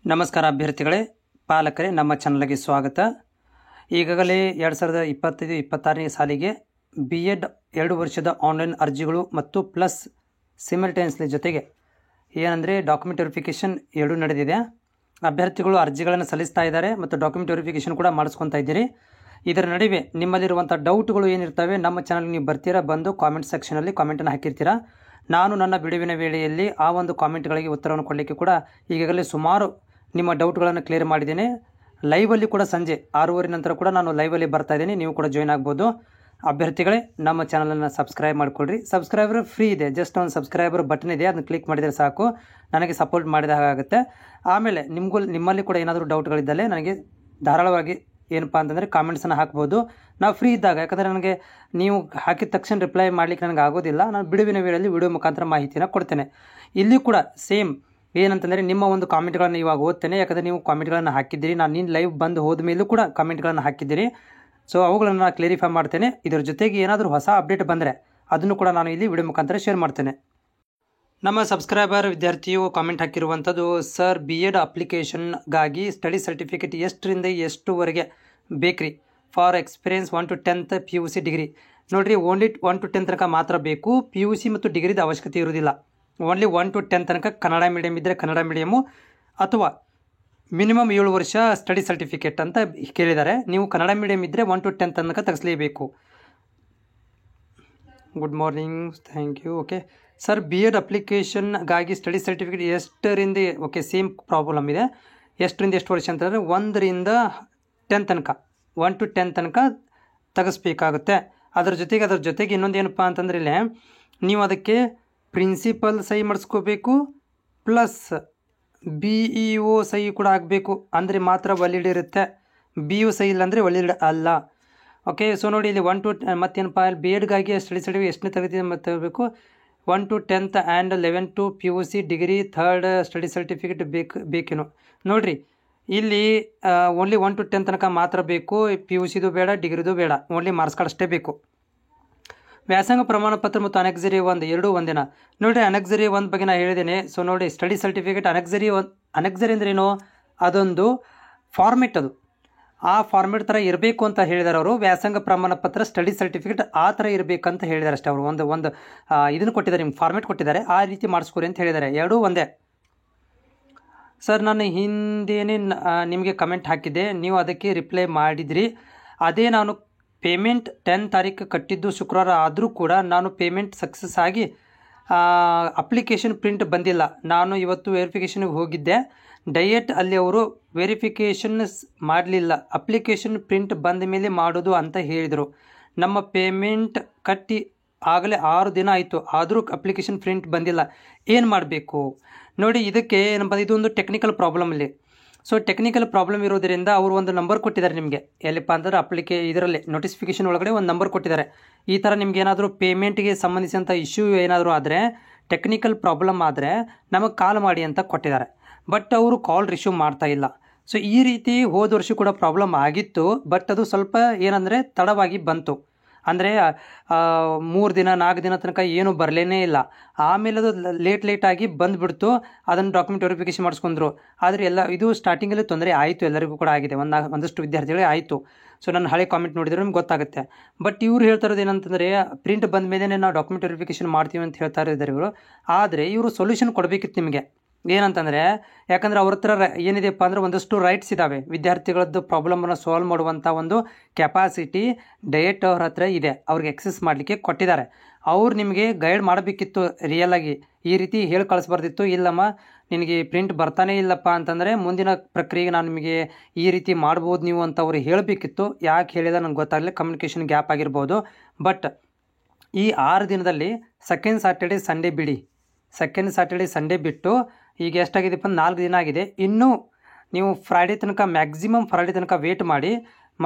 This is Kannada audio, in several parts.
ನಮಸ್ಕಾರ ಅಭ್ಯರ್ಥಿಗಳೇ, ಪಾಲಕರೇ, ನಮ್ಮ ಚಾನಲ್ಗೆ ಸ್ವಾಗತ. ಈಗಾಗಲೇ 2025-26ನೇ ಸಾಲಿಗೆ BEd 2 ವರ್ಷದ ಆನ್ಲೈನ್ ಅರ್ಜಿಗಳು ಮತ್ತು ಪ್ಲಸ್ ಸಿಮಿಲ್ಟೇನಿಯಸ್ಲಿ ಜೊತೆಗೆ ಏನಂದರೆ ಡಾಕ್ಯುಮೆಂಟ್ ವೆರಿಫಿಕೇಷನ್ ಎರಡೂ ನಡೆದಿದೆ. ಅಭ್ಯರ್ಥಿಗಳು ಅರ್ಜಿಗಳನ್ನು ಸಲ್ಲಿಸ್ತಾ ಇದ್ದಾರೆ ಮತ್ತು ಡಾಕ್ಯುಮೆಂಟ್ ವೆರಿಫಿಕೇಷನ್ ಕೂಡ ಮಾಡಿಸ್ಕೊತಾ ಇದ್ದೀರಿ. ಇದರ ನಡುವೆ ನಿಮ್ಮಲ್ಲಿರುವಂಥ ಡೌಟ್ಗಳು ಏನಿರ್ತವೆ ನಮ್ಮ ಚಾನಲ್ಗೆ ನೀವು ಬರ್ತೀರಾ, ಬಂದು ಕಾಮೆಂಟ್ ಸೆಕ್ಷನಲ್ಲಿ ಕಾಮೆಂಟನ್ನು ಹಾಕಿರ್ತೀರಾ. ನಾನು ನನ್ನ ಬಿಡುವಿನ ವೇಳೆಯಲ್ಲಿ ಆ ಒಂದು ಕಾಮೆಂಟ್ಗಳಿಗೆ ಉತ್ತರವನ್ನು ಕೊಡಲಿಕ್ಕೆ ಕೂಡ ಈಗಾಗಲೇ ಸುಮಾರು ನಿಮ್ಮ ಡೌಟ್ಗಳನ್ನು ಕ್ಲಿಯರ್ ಮಾಡಿದ್ದೇನೆ. ಲೈವಲ್ಲಿ ಕೂಡ ಸಂಜೆ 6:30 ನಂತರ ಕೂಡ ನಾನು ಲೈವಲ್ಲಿ ಬರ್ತಾ ಇದ್ದೀನಿ, ನೀವು ಕೂಡ ಜಾಯ್ನ್ ಆಗ್ಬೋದು. ಅಭ್ಯರ್ಥಿಗಳೇ, ನಮ್ಮ ಚಾನಲನ್ನು ಸಬ್ಸ್ಕ್ರೈಬ್ ಮಾಡಿಕೊಳ್ಳ್ರಿ. ಸಬ್ಸ್ಕ್ರೈಬರ್ ಫ್ರೀ ಇದೆ, ಜಸ್ಟ್ ಒಂದು ಸಬ್ಸ್ಕ್ರೈಬರ್ ಬಟನ್ ಇದೆ, ಅದನ್ನು ಕ್ಲಿಕ್ ಮಾಡಿದರೆ ಸಾಕು, ನನಗೆ ಸಪೋರ್ಟ್ ಮಾಡಿದ ಹಾಗಾಗುತ್ತೆ. ಆಮೇಲೆ ನಿಮ್ಮಲ್ಲಿ ಕೂಡ ಏನಾದರೂ ಡೌಟ್ಗಳಿದ್ದಲ್ಲಿ ನನಗೆ ಧಾರಾಳವಾಗಿ ಏನಪ್ಪ ಅಂತಂದರೆ ಕಾಮೆಂಟ್ಸನ್ನು ಹಾಕ್ಬೋದು. ನಾವು ಫ್ರೀ ಇದ್ದಾಗ, ಯಾಕಂದರೆ ನನಗೆ ನೀವು ಹಾಕಿದ ತಕ್ಷಣ ರಿಪ್ಲೈ ಮಾಡಲಿಕ್ಕೆ ನನಗೆ ಆಗೋದಿಲ್ಲ. ನಾನು ಬಿಡುವಿನ ವೇಳೆಯಲ್ಲಿ ವಿಡಿಯೋ ಮುಖಾಂತರ ಮಾಹಿತಿಯನ್ನು ಕೊಡ್ತೇನೆ. ಇಲ್ಲಿ ಕೂಡ ಸೇಮ್ ಏನಂತಂದರೆ ನಿಮ್ಮ ಒಂದು ಕಾಮೆಂಟ್ಗಳನ್ನು ಇವಾಗ ಓದ್ತೇನೆ, ಯಾಕಂದರೆ ನೀವು ಕಾಮೆಂಟ್ಗಳನ್ನು ಹಾಕಿದ್ದೀರಿ. ನಾನು ನೀನು ಲೈವ್ ಬಂದು ಹೋದ ಮೇಲೂ ಕೂಡ ಕಾಮೆಂಟ್ಗಳನ್ನು ಹಾಕಿದ್ದೀರಿ. ಸೊ ಅವುಗಳನ್ನು ನಾನು ಕ್ಲಿಯರಿಫೈ ಮಾಡ್ತೇನೆ. ಇದರ ಜೊತೆಗೆ ಏನಾದರೂ ಹೊಸ ಅಪ್ಡೇಟ್ ಬಂದರೆ ಅದನ್ನು ಕೂಡ ನಾನು ಇಲ್ಲಿ ವಿಡಿಯೋ ಮುಖಾಂತರ ಶೇರ್ ಮಾಡ್ತೇನೆ. ನಮ್ಮ ಸಬ್ಸ್ಕ್ರೈಬರ್ ವಿದ್ಯಾರ್ಥಿಯು ಕಾಮೆಂಟ್ ಹಾಕಿರುವಂಥದ್ದು, ಸರ್ BEd ಅಪ್ಲಿಕೇಶನ್ಗಾಗಿ ಸ್ಟಡಿ ಸರ್ಟಿಫಿಕೇಟ್ ಎಷ್ಟರಿಂದ ಎಷ್ಟುವರೆಗೆ ಬೇಕ್ರಿ for experience 1 to 10th PUC degree. ನೋಡಿರಿ, ಓನ್ಲಿ 1 to 10 ತನಕ ಮಾತ್ರ ಬೇಕು. PUC ಮತ್ತು ಡಿಗ್ರಿದ ಅವಶ್ಯಕತೆ ಇರುವುದಿಲ್ಲ. ಓನ್ಲಿ 1 to 10 ತನಕ ಕನ್ನಡ ಮೀಡಿಯಮ್ ಇದ್ದರೆ ಕನ್ನಡ ಮೀಡಿಯಮು, ಅಥವಾ ಮಿನಿಮಮ್ 7 ವರ್ಷ ಸ್ಟಡಿ ಸರ್ಟಿಫಿಕೇಟ್ ಅಂತ ಕೇಳಿದ್ದಾರೆ. ನೀವು ಕನ್ನಡ ಮೀಡಿಯಮ್ ಇದ್ದರೆ 1 to 10 ತನಕ ತೆಗೆಸಲೇಬೇಕು. Good morning, thank you. Okay sir, BEd ಅಪ್ಲಿಕೇಶನ್ಗಾಗಿ ಸ್ಟಡಿ ಸರ್ಟಿಫಿಕೇಟ್ ಎಷ್ಟರಿಂದ, ಓಕೆ ಸೇಮ್ ಪ್ರಾಬ್ಲಮ್ ಇದೆ. ಎಷ್ಟರಿಂದ ಎಷ್ಟು ವರ್ಷ ಅಂತಂದರೆ 1 ರಿಂದ 10 ತನಕ, 1 to 10 ತನಕ ತೆಗೆಸ್ಬೇಕಾಗುತ್ತೆ. ಅದರ ಜೊತೆಗೆ ಇನ್ನೊಂದು ಏನಪ್ಪ ಅಂತಂದರೆ ಇಲ್ಲೇ ನೀವು ಅದಕ್ಕೆ ಪ್ರಿನ್ಸಿಪಲ್ ಸಹಿ ಮಾಡಿಸ್ಕೋಬೇಕು, ಪ್ಲಸ್ BEO ಸಹಿ ಕೂಡ ಆಗಬೇಕು, ಅಂದರೆ ಮಾತ್ರ ವ್ಯಾಲಿಡ್ ಇರುತ್ತೆ. BEO ಸಹಿ ಇಲ್ಲಾಂದರೆ ವ್ಯಾಲಿಡ್ ಅಲ್ಲ. ಓಕೆ, ಸೊ ನೋಡಿ ಇಲ್ಲಿ 1 to ಮತ್ತೇನಪ್ಪ, BEdಗಾಗಿ ಸ್ಟಡಿ ಸರ್ಟಿಫಿಕೇಟ್ ಎಷ್ಟನೇ ತರಗತಿ ಮತ್ತೆ ತಗೋಬೇಕು, 1 to 10th and 11 to PUC degree 3rd study certificate ಬೇಕೇನು. ನೋಡಿರಿ, ಇಲ್ಲಿ ಓನ್ಲಿ 1 to 10 ತನಕ ಮಾತ್ರ ಬೇಕು. PUCದು ಬೇಡ, ಡಿಗ್ರಿದು ಬೇಡ, ಓನ್ಲಿ ಮಾರ್ಕ್ಸ್ ಕಾರ್ಡ್ ಅಷ್ಟೇ ಬೇಕು. ವ್ಯಾಸಂಗ ಪ್ರಮಾಣ ಪತ್ರ ಮತ್ತು ಅನೆಕ್ಸರಿ 1 ಎರಡೂ ಒಂದಿನ. ನೋಡಿರಿ, ಅನೆಕ್ಸರಿ 1 ಬಗ್ಗೆ ನಾನು ಹೇಳಿದ್ದೇನೆ. ಸೊ ನೋಡಿ, ಸ್ಟಡಿ ಸರ್ಟಿಫಿಕೇಟ್ ಅನೆಕ್ಸರಿ ಅಂದ್ರೆ ಏನು, ಅದೊಂದು ಫಾರ್ಮೆಟ್, ಅದು ಆ ಫಾರ್ಮೆಟ್ ಥರ ಇರಬೇಕು ಅಂತ ಹೇಳಿದ್ದಾರೆ ಅವರು. ವ್ಯಾಸಂಗ ಪ್ರಮಾಣ ಪತ್ರ ಸ್ಟಡಿ ಸರ್ಟಿಫಿಕೇಟ್ ಆ ಥರ ಇರಬೇಕಂತ ಹೇಳಿದ್ದಾರೆ ಅಷ್ಟೇ. ಅವರು ಒಂದು ಇದನ್ನು ಕೊಟ್ಟಿದ್ದಾರೆ, ನಿಮ್ಗೆ ಫಾರ್ಮೆಟ್ ಕೊಟ್ಟಿದ್ದಾರೆ, ಆ ರೀತಿ ಮಾಡಿಸ್ಕೊರಿ ಅಂತ ಹೇಳಿದ್ದಾರೆ. ಎರಡೂ ಒಂದೇ. ಸರ್, ನಾನು ಹಿಂದೇನೆ ನಿಮಗೆ ಕಮೆಂಟ್ ಹಾಕಿದ್ದೆ, ನೀವು ಅದಕ್ಕೆ ರಿಪ್ಲೈ ಮಾಡಿದ್ರಿ. ಅದೇ ನಾನು ಪೇಮೆಂಟ್ 10 ತಾರೀಕು ಕಟ್ಟಿದ್ದು ಶುಕ್ರವಾರ ಆದರೂ ಕೂಡ ನಾನು ಪೇಮೆಂಟ್ ಸಕ್ಸಸ್ ಆಗಿ ಅಪ್ಲಿಕೇಶನ್ ಪ್ರಿಂಟ್ ಬಂದಿಲ್ಲ. ನಾನು ಇವತ್ತು ವೆರಿಫಿಕೇಷನ್ಗೆ ಹೋಗಿದ್ದೆ, ಡೈರೆಕ್ಟ್ ಅಲ್ಲಿ ಅವರು ವೆರಿಫಿಕೇಷನ್ ಮಾಡಲಿಲ್ಲ, ಅಪ್ಲಿಕೇಶನ್ ಪ್ರಿಂಟ್ ಬಂದ ಮೇಲೆ ಮಾಡೋದು ಅಂತ ಹೇಳಿದರು. ನಮ್ಮ ಪೇಮೆಂಟ್ ಕಟ್ಟಿ ಆಗಲೇ 6 ದಿನ ಆಯಿತು, ಆದರೂ ಅಪ್ಲಿಕೇಶನ್ ಪ್ರಿಂಟ್ ಬಂದಿಲ್ಲ. ಏನು ಮಾಡಬೇಕು ನೋಡಿ, ಇದಕ್ಕೆ ಏನಪ್ಪ, ಇದೊಂದು ಟೆಕ್ನಿಕಲ್ ಪ್ರಾಬ್ಲಮ್ ಇಲ್ಲಿ. ಸೊ ಟೆಕ್ನಿಕಲ್ ಪ್ರಾಬ್ಲಮ್ ಇರೋದರಿಂದ ಅವರು ಒಂದು ನಂಬರ್ ಕೊಟ್ಟಿದ್ದಾರೆ ನಿಮಗೆ. ಎಲ್ಲಿಪ್ಪ ಅಂದರೆ ಇದರಲ್ಲಿ ನೋಟಿಫಿಕೇಷನ್ ಒಳಗಡೆ ಒಂದು ನಂಬರ್ ಕೊಟ್ಟಿದ್ದಾರೆ. ಈ ಥರ ನಿಮ್ಗೆ ಏನಾದರೂ ಪೇಮೆಂಟ್ಗೆ ಸಂಬಂಧಿಸಿದಂಥ ಇಶ್ಯೂ ಏನಾದರೂ ಆದರೆ, ಟೆಕ್ನಿಕಲ್ ಪ್ರಾಬ್ಲಮ್ ಆದರೆ ನಮಗೆ ಕಾಲ್ ಮಾಡಿ ಅಂತ ಕೊಟ್ಟಿದ್ದಾರೆ. ಬಟ್ ಅವರು ಕಾಲ್ ರಿಸೀವ್ ಮಾಡ್ತಾ ಇಲ್ಲ. ಸೊ ಈ ರೀತಿ ಹೋದ ವರ್ಷ ಕೂಡ ಪ್ರಾಬ್ಲಮ್ ಆಗಿತ್ತು. ಬಟ್ ಅದು ಸ್ವಲ್ಪ ಏನಂದರೆ ತಡವಾಗಿ ಬಂತು, ಅಂದರೆ 3 ದಿನ 4 ದಿನ ತನಕ ಏನೂ ಬರಲೇ ಇಲ್ಲ. ಆಮೇಲೆ ಅದು ಲೇಟಾಗಿ ಬಂದುಬಿಡ್ತು. ಅದನ್ನು ಡಾಕ್ಯುಮೆಂಟ್ ವೆರಿಫಿಕೇಷನ್ ಮಾಡಿಸ್ಕೊಂಡ್ರು. ಆದರೆ ಇದು ಸ್ಟಾರ್ಟಿಂಗಲ್ಲಿ ತೊಂದರೆ ಆಯಿತು, ಎಲ್ಲರಿಗೂ ಕೂಡ ಆಗಿದೆ, ಒಂದಷ್ಟು ವಿದ್ಯಾರ್ಥಿಗಳೇ ಆಯಿತು. ಸೊ ನನ್ನ ಹಳೆ ಕಾಮೆಂಟ್ ನೋಡಿದ್ರೆ ನಿಮ್ಗೆ ಗೊತ್ತಾಗುತ್ತೆ. ಬಟ್ ಇವ್ರು ಹೇಳ್ತಾ ಇರೋದು ಏನಂತಂದರೆ, ಪ್ರಿಂಟ್ ಬಂದ ಮೇಲೆ ನಾವು ಡಾಕ್ಯುಮೆಂಟ್ ವೆರಿಫಿಕೇಷನ್ ಮಾಡ್ತೀವಿ ಅಂತ ಹೇಳ್ತಾ ಇದ್ದಾರೆ ಇವರು. ಆದರೆ ಇವರು ಸೊಲ್ಯೂಷನ್ ಕೊಡಬೇಕಿತ್ತು ನಿಮಗೆ. ಏನಂತಂದರೆ, ಯಾಕಂದರೆ ಅವ್ರ ಹತ್ರ ಏನಿದೆಪ್ಪ ಅಂದರೆ ಒಂದಷ್ಟು ರೈಟ್ಸ್ ಇದ್ದಾವೆ. ವಿದ್ಯಾರ್ಥಿಗಳದ್ದು ಪ್ರಾಬ್ಲಮನ್ನು ಸಾಲ್ವ್ ಮಾಡುವಂಥ ಒಂದು ಕೆಪಾಸಿಟಿ ಡೈರೆಕ್ಟ್ ಅವ್ರ ಹತ್ರ ಇದೆ, ಅವ್ರಿಗೆ ಎಕ್ಸೆಸ್ ಮಾಡಲಿಕ್ಕೆ ಕೊಟ್ಟಿದ್ದಾರೆ. ಅವ್ರು ನಿಮಗೆ ಗೈಡ್ ಮಾಡಬೇಕಿತ್ತು. ರಿಯಲಾಗಿ ಈ ರೀತಿ ಹೇಳಿ ಕಳಿಸ್ಬಾರ್ದಿತ್ತು, ಇಲ್ಲಮ್ಮ ನಿನಗೆ ಪ್ರಿಂಟ್ ಬರ್ತಾನೇ ಇಲ್ಲಪ್ಪ ಅಂತಂದರೆ ಮುಂದಿನ ಪ್ರಕ್ರಿಯೆಗೆ ನಾನು ನಿಮಗೆ ಈ ರೀತಿ ಮಾಡ್ಬೋದು ನೀವು ಅಂತ ಅವ್ರು ಹೇಳಬೇಕಿತ್ತು. ಯಾಕೆ ಹೇಳಿದ ನನಗೆ ಗೊತ್ತಾಗಲಿಲ್ಲ, ಕಮ್ಯುನಿಕೇಷನ್ ಗ್ಯಾಪ್ ಆಗಿರ್ಬೋದು. ಬಟ್ ಈ 6 ದಿನದಲ್ಲಿ ಸೆಕೆಂಡ್ ಸ್ಯಾಟರ್ಡೆ ಸಂಡೇ ಬಿಡಿ, ಸೆಕೆಂಡ್ ಸ್ಯಾಟರ್ಡೆ ಸಂಡೇ ಬಿಟ್ಟು ಈಗ ಎಷ್ಟಾಗಿದೆಪ್ಪ, 4 ದಿನ ಆಗಿದೆ. ಇನ್ನೂ ನೀವು ಫ್ರೈಡೇ ತನಕ, ಮ್ಯಾಕ್ಸಿಮಮ್ ಫ್ರೈಡೇ ತನಕ ವೇಟ್ ಮಾಡಿ.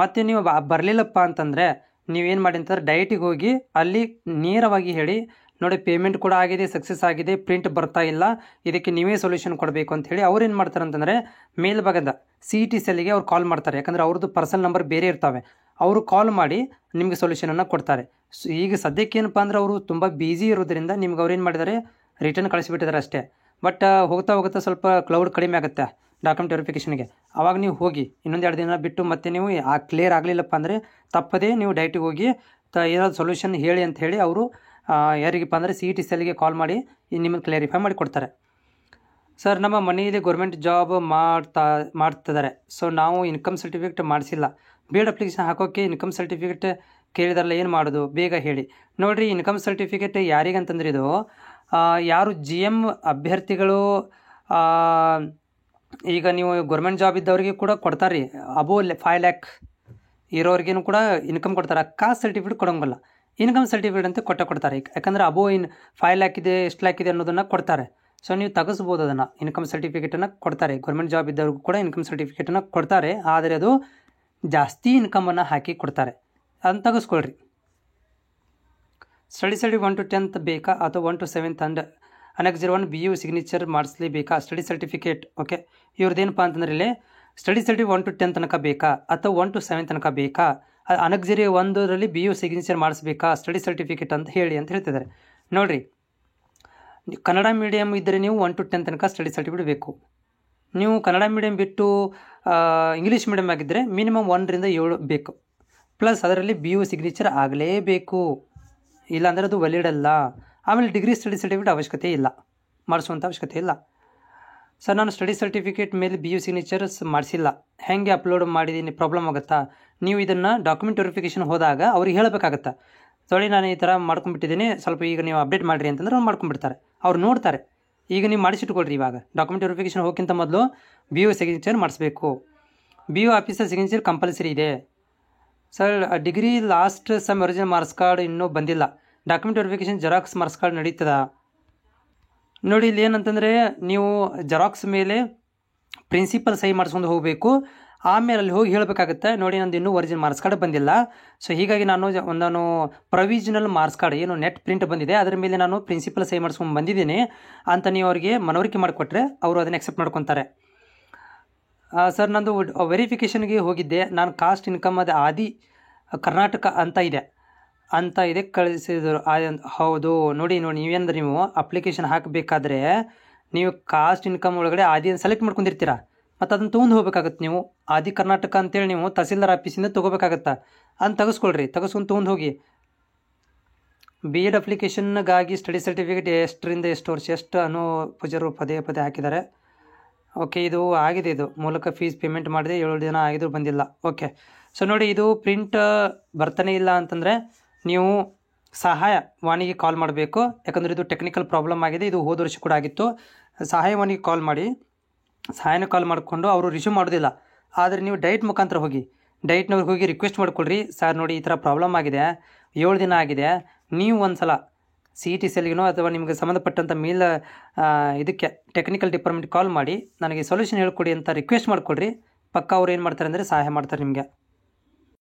ಮತ್ತು ನೀವು ಬರಲಿಲ್ಲಪ್ಪ ಅಂತಂದರೆ ನೀವೇನು ಮಾಡಿ ಅಂತಂದರೆ ಡೈರೆಕ್ಟಿಗೆ ಹೋಗಿ ಅಲ್ಲಿ ನೇರವಾಗಿ ಹೇಳಿ, ನೋಡಿ ಪೇಮೆಂಟ್ ಕೂಡ ಆಗಿದೆ, ಸಕ್ಸಸ್ ಆಗಿದೆ, ಪ್ರಿಂಟ್ ಬರ್ತಾ ಇಲ್ಲ, ಇದಕ್ಕೆ ನೀವೇ ಸೊಲ್ಯೂಷನ್ ಕೊಡಬೇಕು ಅಂತ ಹೇಳಿ ಅವ್ರು ಏನು ಮಾಡ್ತಾರೆ ಅಂತಂದರೆ ಮೇಲ್ಭಾಗದ CET ಸೆಲ್ಗೆ ಅವ್ರು ಕಾಲ್ ಮಾಡ್ತಾರೆ. ಯಾಕಂದರೆ ಅವ್ರದ್ದು ಪರ್ಸನಲ್ ನಂಬರ್ ಬೇರೆ ಇರ್ತವೆ. ಅವರು ಕಾಲ್ ಮಾಡಿ ನಿಮಗೆ ಸೊಲ್ಯೂಷನನ್ನು ಕೊಡ್ತಾರೆ. ಸೊ ಈಗ ಸದ್ಯಕ್ಕೆ ಏನಪ್ಪ ಅಂದರೆ ಅವರು ತುಂಬ ಬ್ಯುಸಿ ಇರೋದ್ರಿಂದ ನಿಮ್ಗೆ ಅವ್ರು ಏನು ಮಾಡಿದ್ದಾರೆ, ರಿಟರ್ನ್ ಕಳಿಸಿಬಿಟ್ಟಿದ್ದಾರೆ ಅಷ್ಟೇ. ಬಟ್ ಹೋಗ್ತಾ ಸ್ವಲ್ಪ ಕ್ಲೌಡ್ ಕಡಿಮೆ ಆಗುತ್ತೆ. ಡಾಕ್ಯುಮೆಂಟ್ ವೆರಿಫಿಕೇಷನ್ಗೆ. ಆವಾಗ ನೀವು ಹೋಗಿ ಇನ್ನೊಂದು 2 ದಿನ ಬಿಟ್ಟು ಮತ್ತೆ ನೀವು ಕ್ಲಿಯರ್ ಆಗಲಿಲ್ಲಪ್ಪ ಅಂದರೆ ತಪ್ಪದೇ ನೀವು ಡೈರೆಕ್ಟಿಗೆ ಹೋಗಿ ಏನಾದ್ರು ಸೊಲ್ಯೂಷನ್ ಹೇಳಿ ಅಂತ ಹೇಳಿ ಅವರು ಯಾರಿಗಪ್ಪ ಅಂದರೆ CET ಸೆಲ್ಗೆ ಕಾಲ್ ಮಾಡಿ ನಿಮ್ಮನ್ನು ಕ್ಲಿಯರಿಫೈ ಮಾಡಿ ಕೊಡ್ತಾರೆ. ಸರ್ ನಮ್ಮ ಮನೆಯಲ್ಲಿ ಗೌರ್ಮೆಂಟ್ ಜಾಬ್ ಮಾಡ್ತಿದ್ದಾರೆ, ಸೊ ನಾವು ಇನ್ಕಮ್ ಸರ್ಟಿಫಿಕೇಟ್ ಮಾಡಿಸಿಲ್ಲ, BEd ಅಪ್ಲಿಕೇಶನ್ ಹಾಕೋಕ್ಕೆ ಇನ್ಕಮ್ ಸರ್ಟಿಫಿಕೇಟ್ ಕೇಳಿದಾರಲ್ಲ, ಏನು ಮಾಡೋದು ಬೇಗ ಹೇಳಿ. ನೋಡಿರಿ, ಇನ್ಕಮ್ ಸರ್ಟಿಫಿಕೇಟ್ ಯಾರಿಗಂತಂದ್ರೆ ಇದು ಯಾರು GM ಅಭ್ಯರ್ಥಿಗಳು, ಈಗ ನೀವು ಗೌರ್ಮೆಂಟ್ ಜಾಬ್ ಇದ್ದವ್ರಿಗೆ ಕೂಡ ಕೊಡ್ತಾರೆ ರೀ. ಅಬೋ 5 lakh ಇರೋರಿಗೇನು ಕೂಡ ಇನ್ಕಮ್ ಕೊಡ್ತಾರೆ. ಕಾಸ್ಟ್ ಸರ್ಟಿಫಿಕೇಟ್ ಕೊಡೋಂಗಿಲ್ಲ, ಇನ್ಕಮ್ ಸರ್ಟಿಫಿಕೇಟ್ ಅಂತ ಕೊಡ್ತಾರೆ. ಯಾಕಂದರೆ ಅಬೋ 5 lakh ಇದೆ, ಎಷ್ಟು ಲ್ಯಾಕ್ ಇದೆ ಅನ್ನೋದನ್ನು ಕೊಡ್ತಾರೆ. ಸೊ ನೀವು ತೆಗೆಸ್ಬೋದು ಅದನ್ನು, ಇನ್ಕಮ್ ಸರ್ಟಿಫಿಕೇಟನ್ನು ಕೊಡ್ತಾರೆ. ಗೌರ್ಮೆಂಟ್ ಜಾಬ್ ಇದ್ದವ್ರಿಗೂ ಕೂಡ ಇನ್ಕಮ್ ಸರ್ಟಿಫಿಕೇಟನ್ನು ಕೊಡ್ತಾರೆ, ಆದರೆ ಅದು ಜಾಸ್ತಿ ಇನ್ಕಮನ್ನು ಹಾಕಿ ಕೊಡ್ತಾರೆ, ಅದನ್ನು ತೆಗೆಸ್ಕೊಳ್ರಿ. ಸ್ಟಡಿ ಸರ್ಟಿಫಿಕೇಟ್ 1 to 10th ಬೇಕಾ ಅಥವಾ 1 to 7th and Annex 01 BU signature ಮಾಡಿಸ್ಲೇಬೇಕಾ ಸ್ಟಡಿ ಸರ್ಟಿಫಿಕೇಟ್? ಓಕೆ, ಇವ್ರದ್ದೇನಪ್ಪ ಅಂತಂದ್ರೆ ಇಲ್ಲಿ ಸ್ಟಡಿ ಸರ್ಟಿಫಿಕೇಟ್ 1 to 10th ತನಕ ಬೇಕಾ ಅಥವಾ 1 to 7th ತನಕ ಬೇಕಾ, Annex 01 BU ಸಿಗ್ನೇಚರ್ ಮಾಡಿಸ್ಬೇಕಾ ಸ್ಟಡಿ ಸರ್ಟಿಫಿಕೇಟ್ ಅಂತ ಹೇಳಿ ಅಂತ ಹೇಳ್ತಿದ್ದಾರೆ. ನೋಡಿರಿ, ಕನ್ನಡ ಮೀಡಿಯಮ್ ಇದ್ದರೆ ನೀವು 1 to 10th ತನಕ ಸ್ಟಡಿ ಸರ್ಟಿಫಿಕೇಟ್ ಬೇಕು. ನೀವು ಕನ್ನಡ ಮೀಡಿಯಮ್ ಬಿಟ್ಟು ಇಂಗ್ಲೀಷ್ ಮೀಡಿಯಮ್ ಆಗಿದ್ದರೆ ಮಿನಿಮಮ್ 1 ರಿಂದ 7 ಬೇಕು, ಪ್ಲಸ್ ಅದರಲ್ಲಿ BU ಸಿಗ್ನೇಚರ್ ಆಗಲೇಬೇಕು, ಇಲ್ಲಾಂದರೆ ಅದು ವ್ಯಾಲಿಡ್ ಅಲ್ಲ. ಆಮೇಲೆ ಡಿಗ್ರಿ ಸ್ಟಡಿ ಸರ್ಟಿಫಿಕೇಟ್ ಅವಶ್ಯಕತೆ ಇಲ್ಲ, ಮಾಡಿಸುವಂಥ ಅವಶ್ಯಕತೆ ಇಲ್ಲ. ಸರ್ ನಾನು ಸ್ಟಡಿ ಸರ್ಟಿಫಿಕೇಟ್ ಮೇಲೆ BU ಸಿಗ್ನೇಚರ್ಸ್ ಮಾಡಿಸಿಲ್ಲ, ಹೇಗೆ ಅಪ್ಲೋಡ್ ಮಾಡಿದ್ದೀನಿ, ಪ್ರಾಬ್ಲಮ್ ಆಗುತ್ತಾ? ನೀವು ಇದನ್ನು ಡಾಕ್ಯುಮೆಂಟ್ ವೆರಿಫಿಕೇಷನ್ ಹೋದಾಗ ಅವ್ರಿಗೆ ಹೇಳಬೇಕಾಗತ್ತೆ, ನೋಡಿ ನಾನು ಈ ಥರ ಮಾಡ್ಕೊಂಡ್ಬಿಟ್ಟಿದ್ದೀನಿ, ಸ್ವಲ್ಪ ಈಗ ನೀವು ಅಪ್ಡೇಟ್ ಮಾಡಿರಿ ಅಂತಂದ್ರೆ ಅವ್ರು ಮಾಡ್ಕೊಂಡ್ಬಿಡ್ತಾರೆ, ಅವ್ರು ನೋಡ್ತಾರೆ. ಈಗ ನೀವು ಮಾಡಿಸಿಟ್ಕೊಳ್ರಿ, ಇವಾಗ ಡಾಕ್ಯುಮೆಂಟ್ ವೆರಿಫಿಕೇಷನ್ ಹೋಗೋಕ್ಕಿಂತ ಮೊದಲು BU ಸಿಗ್ನೇಚರ್ ಮಾಡಿಸ್ಬೇಕು. BU ಆಫೀಸರ್ ಸಿಗ್ನೇಚರ್ ಕಂಪಲ್ಸರಿ ಇದೆ. Sir degree last sem original marks card ಇನ್ನೂ ಬಂದಿಲ್ಲ, document verification xerox marks card ನಡೀತದ? ನೋಡಿ, ಇಲ್ಲಿ ಏನಂತಂದರೆ ನೀವು ಜೆರಾಕ್ಸ್ ಮೇಲೆ ಪ್ರಿನ್ಸಿಪಲ್ ಸಹಿ ಮಾಡಿಸ್ಕೊಂಡು ಹೋಗಬೇಕು, ಆಮೇಲೆ ಅಲ್ಲಿ ಹೋಗಿ ಹೇಳಬೇಕಾಗುತ್ತೆ, ನೋಡಿ ನಂದು ಇನ್ನೂ ಒರಿಜಿನಲ್ ಮಾರ್ಕ್ಸ್ ಕಾರ್ಡ್ ಬಂದಿಲ್ಲ, ಸೊ ಹೀಗಾಗಿ ನಾನು ಪ್ರೊವಿಷನಲ್ ಮಾರ್ಕ್ಸ್ ಕಾರ್ಡ್ ಏನು ನೆಟ್ ಪ್ರಿಂಟ್ ಬಂದಿದೆ ಅದರ ಮೇಲೆ ನಾನು ಪ್ರಿನ್ಸಿಪಲ್ ಸಹಿ ಮಾಡಿಸ್ಕೊಂಡು ಬಂದಿದ್ದೀನಿ ಅಂತ ನೀವು ಅವರಿಗೆ ಮನವರಿಕೆ ಮಾಡಿಕೊಟ್ರೆ ಅವರು ಅದನ್ನು ಅಕ್ಸೆಪ್ಟ್ ಮಾಡ್ಕೊತಾರೆ. ಸರ್ ನಂದು ವೆರಿಫಿಕೇಷನ್ಗೆ ಹೋಗಿದ್ದೆ, ನಾನು ಕಾಸ್ಟ್ ಇನ್ಕಮ್ ಅದು ಆದಿ ಕರ್ನಾಟಕ ಅಂತ ಇದೆ ಕಳಿಸಿದರು. ಹೌದು, ನೋಡಿ ನೀವೇಂದ್ರೆ ನೀವು ಅಪ್ಲಿಕೇಶನ್ ಹಾಕಬೇಕಾದ್ರೆ ನೀವು ಕಾಸ್ಟ್ ಇನ್ಕಮ್ ಒಳಗಡೆ ಆದಿಯನ್ನು ಸೆಲೆಕ್ಟ್ ಮಾಡ್ಕೊಂಡಿರ್ತೀರ, ಮತ್ತು ಅದನ್ನು ತೊಗೊಂಡು ಹೋಗ್ಬೇಕಾಗತ್ತೆ. ನೀವು ಆದಿ ಕರ್ನಾಟಕ ಅಂತೇಳಿ ನೀವು ತಹಸೀಲ್ದಾರ್ ಆಫೀಸಿಂದ ತೊಗೋಬೇಕಾಗತ್ತೆ, ಅದನ್ನು ತೆಗೆಸ್ಕೊಳ್ರಿ, ತೆಗೆಸ್ಕೊಂಡು ತೊಗೊಂಡು ಹೋಗಿ. BEd ಅಪ್ಲಿಕೇಶನ್ಗಾಗಿ ಸ್ಟಡಿ ಸರ್ಟಿಫಿಕೇಟ್ ಎಷ್ಟರಿಂದ ಎಷ್ಟು ವರ್ಷ ಎಷ್ಟು ಅನ್ನೋ ಪೂಜಾರು ಪದೇ ಹಾಕಿದ್ದಾರೆ. ಓಕೆ, ಇದು ಆಗಿದೆ, ಇದು ಮೂಲಕ ಫೀಸ್ ಪೇಮೆಂಟ್ ಮಾಡಿದೆ 7 ದಿನ ಆಗಿದ್ರು ಬಂದಿಲ್ಲ. ಓಕೆ, ಸೊ ನೋಡಿ, ಇದು ಪ್ರಿಂಟ್ ಬರ್ತಾನೆ ಇಲ್ಲ ಅಂತಂದರೆ ನೀವು ಸಹಾಯವಾಣಿಗೆ ಕಾಲ್ ಮಾಡಬೇಕು, ಯಾಕಂದರೆ ಇದು ಟೆಕ್ನಿಕಲ್ ಪ್ರಾಬ್ಲಮ್ ಆಗಿದೆ, ಇದು ಹೋದ ವರ್ಷ ಕೂಡ ಆಗಿತ್ತು. ಸಹಾಯವಾಣಿಗೆ ಕಾಲ್ ಮಾಡಿ, ಸಹಾಯನ ಕಾಲ್ ಮಾಡಿಕೊಂಡು ಅವರು ರಿಸೀವ್ ಮಾಡೋದಿಲ್ಲ, ಆದರೆ ನೀವು ಡೈಟ್ ಮುಖಾಂತರ ಹೋಗಿ ಡೈಟ್ನವ್ರಿಗೆ ಹೋಗಿ ರಿಕ್ವೆಸ್ಟ್ ಮಾಡ್ಕೊಳ್ರಿ, ಸರ್ ನೋಡಿ ಈ ಥರ ಪ್ರಾಬ್ಲಮ್ ಆಗಿದೆ, 7 ದಿನ ಆಗಿದೆ, ನೀವು ಒಂದು ಸಲ CET ಸೆಲ್ಗಿನೋ ಅಥವಾ ನಿಮಗೆ ಸಂಬಂಧಪಟ್ಟಂಥ ಇದಕ್ಕೆ ಟೆಕ್ನಿಕಲ್ ಡಿಪಾರ್ಟ್ಮೆಂಟ್ ಕಾಲ್ ಮಾಡಿ ನನಗೆ ಸೊಲ್ಯೂಷನ್ ಹೇಳ್ಕೊಡಿ ಅಂತ ರಿಕ್ವೆಸ್ಟ್ ಮಾಡ್ಕೊಳ್ರಿ. ಪಕ್ಕ ಅವ್ರು ಏನು ಮಾಡ್ತಾರೆ ಅಂದರೆ ಸಹಾಯ ಮಾಡ್ತಾರೆ ನಿಮಗೆ.